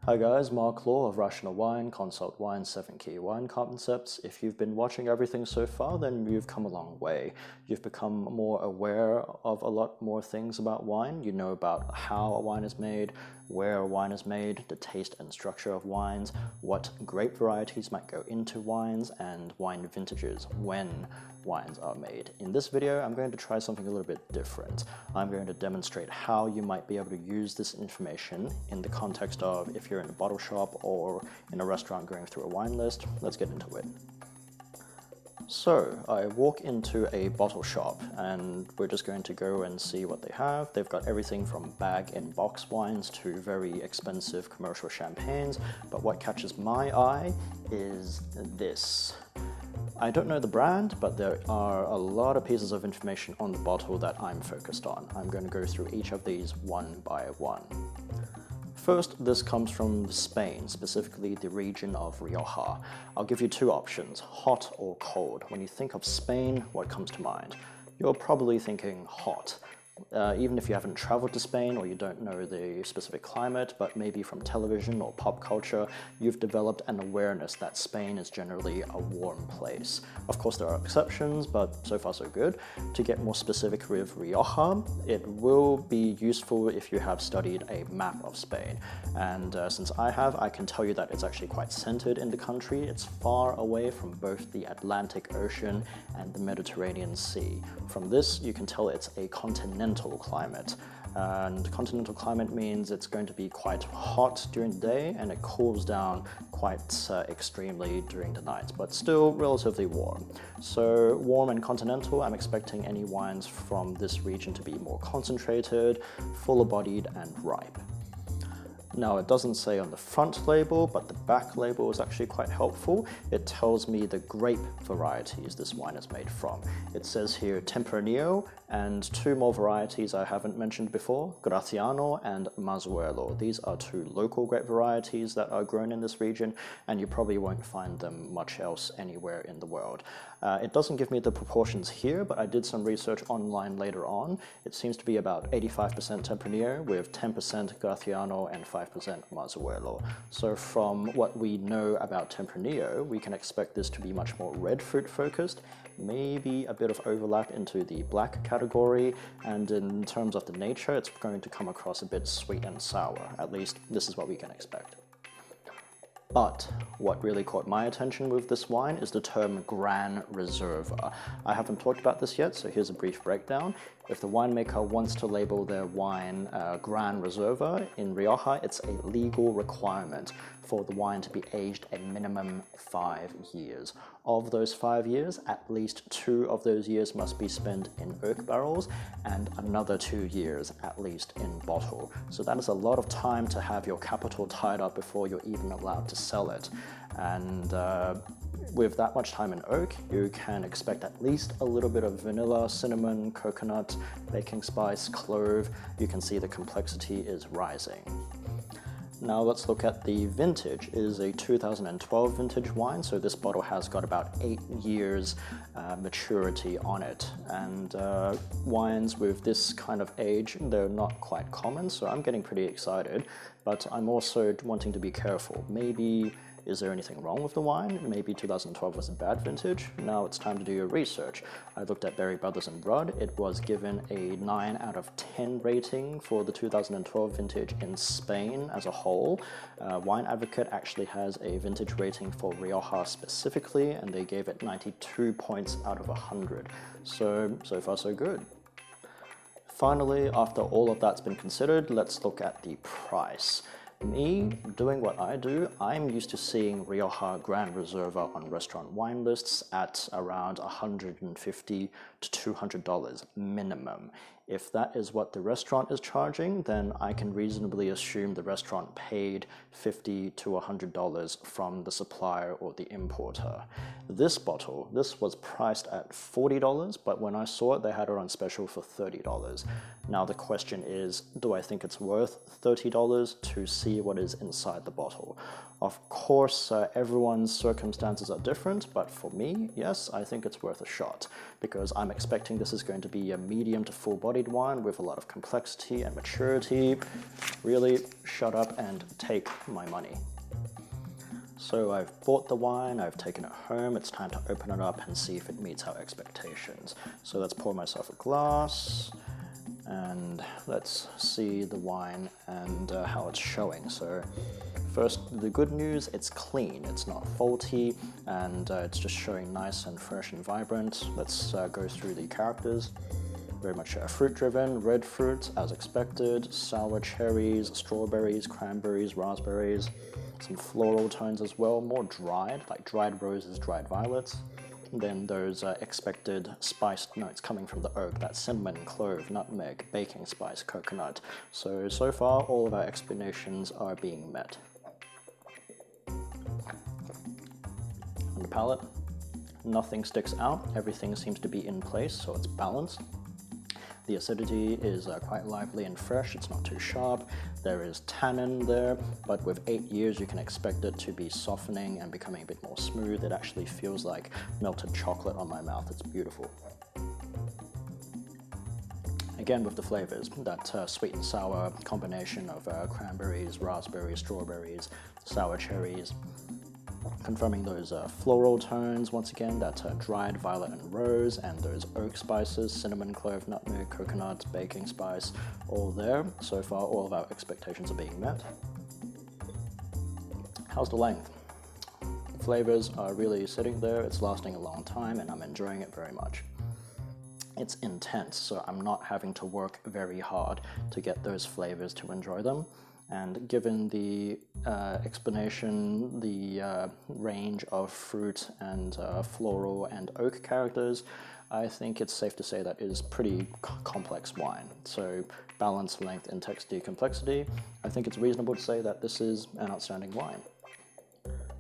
Hi guys, Mark Law of Rational Wine, Consult Wine, 7 Key Wine Concepts. If you've been watching everything so far, then you've come a long way. You've become more aware of a lot more things about wine. You know about how a wine is made, where a wine is made, the taste and structure of wines, what grape varieties might go into wines, and wine vintages, when wines are made. In this video, I'm going to try something a little bit different. I'm going to demonstrate how you might be able to use this information in the context of if you're in a bottle shop or in a restaurant going through a wine list. Let's get into it. So I walk into a bottle shop and we're just going to go and see what they have. They've got everything from bag and box wines to very expensive commercial champagnes, but what catches my eye is this. I don't know the brand, but there are a lot of pieces of information on the bottle that I'm focused on. I'm going to go through each of these one by one. First, this comes from Spain, specifically the region of Rioja. I'll give you two options, hot or cold. When you think of Spain, what comes to mind? You're probably thinking hot. Even if you haven't traveled to Spain or you don't know the specific climate, but maybe from television or pop culture, you've developed an awareness that Spain is generally a warm place. Of course, there are exceptions, but so far so good. To get more specific with Rioja, it will be useful if you have studied a map of Spain. And since I have, I can tell you that it's actually quite centered in the country. It's far away from both the Atlantic Ocean and the Mediterranean Sea. From this, you can tell it's a continental climate. And continental climate means it's going to be quite hot during the day and it cools down quite extremely during the night, but still relatively warm. So warm and continental, I'm expecting any wines from this region to be more concentrated, fuller bodied and ripe. Now, it doesn't say on the front label, but the back label is actually quite helpful. It tells me the grape varieties this wine is made from. It says here Tempranillo and two more varieties I haven't mentioned before, Graciano and Mazuelo. These are two local grape varieties that are grown in this region, and you probably won't find them much else anywhere in the world. It doesn't give me the proportions here, but I did some research online later on. It seems to be about 85% Tempranillo with 10% Graciano and 5% Mazuelo. So from what we know about Tempranillo, we can expect this to be much more red fruit focused, maybe a bit of overlap into the black category, and in terms of the nature, it's going to come across a bit sweet and sour. At least this is what we can expect. But what really caught my attention with this wine is the term Gran Reserva. I haven't talked about this yet, so here's a brief breakdown. If the winemaker wants to label their wine Gran Reserva in Rioja, it's a legal requirement for the wine to be aged a minimum 5 years. Of those 5 years, at least 2 of those years must be spent in oak barrels and another 2 years at least in bottle. So that is a lot of time to have your capital tied up before you're even allowed to sell it. And with that much time in oak, you can expect at least a little bit of vanilla, cinnamon, coconut, baking spice, clove. You can see the complexity is rising. Now let's look at the vintage. It is a 2012 vintage wine, so this bottle has got about 8 years maturity on it. And wines with this kind of age, they're not quite common, so I'm getting pretty excited, but I'm also wanting to be careful. Maybe, is there anything wrong with the wine? Maybe 2012 was a bad vintage. Now it's time to do your research. I looked at Berry Brothers and Rudd. It was given a 9 out of 10 rating for the 2012 vintage in Spain as a whole. Wine Advocate actually has a vintage rating for Rioja specifically, and they gave it 92 points out of 100. So far so good. Finally, after all of that's been considered, let's look at the price. Me, doing what I do, I'm used to seeing Rioja Gran Reserva on restaurant wine lists at around $150 to $200 minimum. If that is what the restaurant is charging, then I can reasonably assume the restaurant paid $50 to $100 from the supplier or the importer. This bottle, this was priced at $40, but when I saw it, they had it on special for $30. Now the question is, do I think it's worth $30 to see what is inside the bottle? Of course, everyone's circumstances are different, but for me, yes, I think it's worth a shot, because I'm expecting this is going to be a medium to full body bodied wine with a lot of complexity and maturity. Really shut up and take my money. So I've bought the wine, I've taken it home, it's time to open it up and see if it meets our expectations. So let's pour myself a glass and let's see the wine and how it's showing. So first, the good news, it's clean, it's not faulty, and it's just showing nice and fresh and vibrant. Let's go through the characters. Very much fruit-driven, red fruit, as expected, sour cherries, strawberries, cranberries, raspberries, some floral tones as well, more dried, like dried roses, dried violets. And then those expected spiced notes coming from the oak, that cinnamon, clove, nutmeg, baking spice, coconut. So far, all of our explanations are being met. On the palate, nothing sticks out, everything seems to be in place, so it's balanced. The acidity is quite lively and fresh, it's not too sharp. There is tannin there, but with 8 years you can expect it to be softening and becoming a bit more smooth. It actually feels like melted chocolate on my mouth, it's beautiful. Again with the flavors, that sweet and sour combination of cranberries, raspberries, strawberries, sour cherries. Confirming those floral tones, once again, that dried violet and rose, and those oak spices, cinnamon, clove, nutmeg, coconut, baking spice, all there. So far, all of our expectations are being met. How's the length? The flavors are really sitting there, it's lasting a long time, and I'm enjoying it very much. It's intense, so I'm not having to work very hard to get those flavors to enjoy them. And given the explanation, the range of fruit and floral and oak characters, I think it's safe to say that it is pretty complex wine. So balance, length, intensity, complexity, I think it's reasonable to say that this is an outstanding wine.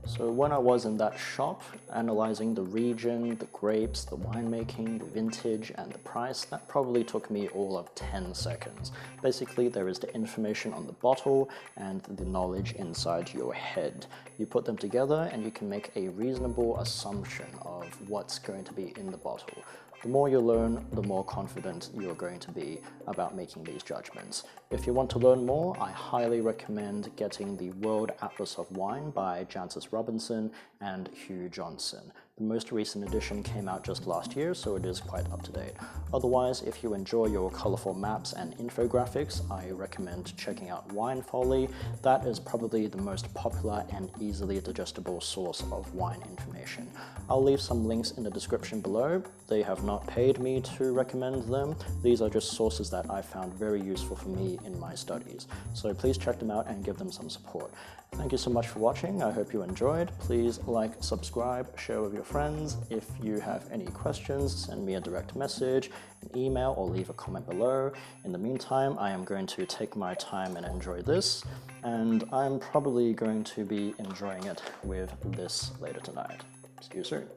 So when I was in that shop, analyzing the region, the grapes, the winemaking, the vintage, and the price, that probably took me all of 10 seconds. Basically, there is the information on the bottle and the knowledge inside your head. You put them together and you can make a reasonable assumption of what's going to be in the bottle. The more you learn, the more confident you're going to be about making these judgments. If you want to learn more, I highly recommend getting the World Atlas of Wine by Jancis Robinson and Hugh Johnson. The most recent edition came out just last year, so it is quite up to date. Otherwise, if you enjoy your colorful maps and infographics, I recommend checking out Wine Folly. That is probably the most popular and easily digestible source of wine information. I'll leave some links in the description below. They have not paid me to recommend them. These are just sources that I found very useful for me in my studies. So please check them out and give them some support. Thank you so much for watching. I hope you enjoyed. Please like, subscribe, share with your friends. If you have any questions, send me a direct message, an email, or leave a comment below. In the meantime, I am going to take my time and enjoy this, and I'm probably going to be enjoying it with this later tonight. See you soon.